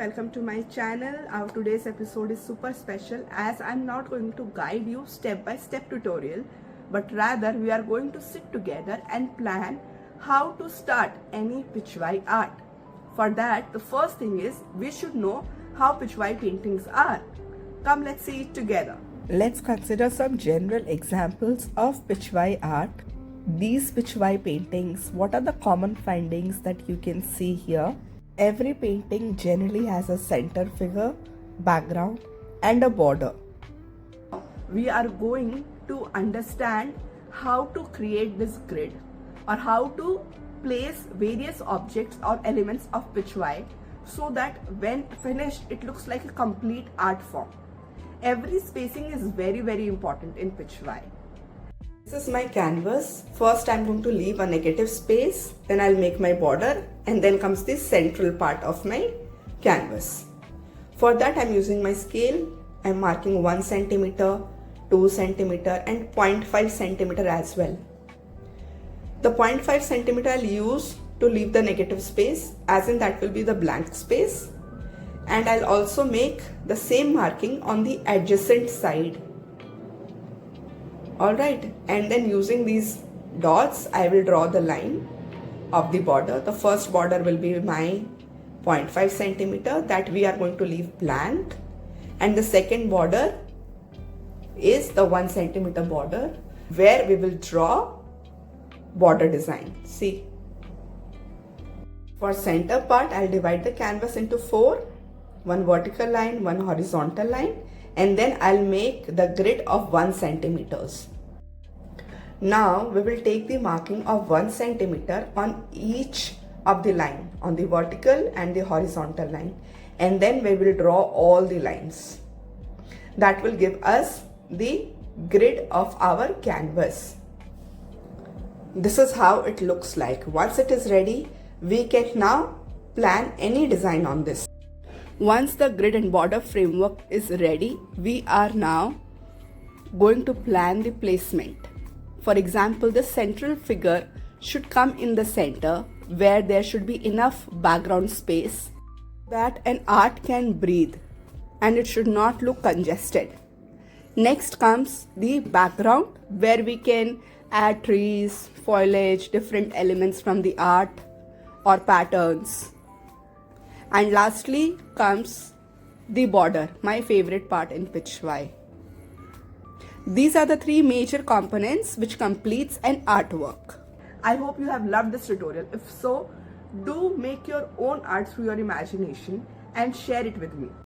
welcome to my channel. Our today's episode is super special as I'm not going to guide you step by step tutorial, but rather we are going to sit together and plan how to start any Pichwai art. For that, the first thing is we should know how Pichwai paintings are. Come, let's see it together. Let's consider some general examples of Pichwai art. These Pichwai paintings, what are the common findings that you can see here? Every painting generally has a center figure, background and a border. We are going to understand how to create this grid or how to place various objects or elements of Pichwai so that when finished it looks like a complete art form. Every spacing is very important in Pichwai. This is my canvas. First I'm going to leave a negative space, then I'll make my border, and then comes the central part of my canvas. For that I'm using my scale. I'm marking 1 centimeter, 2 centimeter and 0.5 centimeter as well. The 0.5 centimeter I'll use to leave the negative space, as in that will be the blank space, and I'll also make the same marking on the adjacent side. Alright, and then using these dots I will draw the line of the border. The first border will be my 0.5 centimeter that we are going to leave blank, and the second border is the 1 centimeter border where we will draw border design. See, for center part I'll divide the canvas into 4, one vertical line, one horizontal line, and then I'll make the grid of 1 centimeters. Now we will take the marking of 1 centimeter on each of the line, on the vertical and the horizontal line, and then we will draw all the lines. That will give us the grid of our canvas. This is how it looks like. Once it is ready, we can now plan any design on this. Once the grid and border framework is ready, we are now going to plan the placement. For example, the central figure should come in the center where there should be enough background space that an art can breathe and it should not look congested. Next comes the background where we can add trees, foliage, different elements from the art or patterns. And lastly comes the border, my favorite part in Pichwai. These are the 3 major components which completes an artwork. I hope you have loved this tutorial. If so, do make your own art through your imagination and share it with me.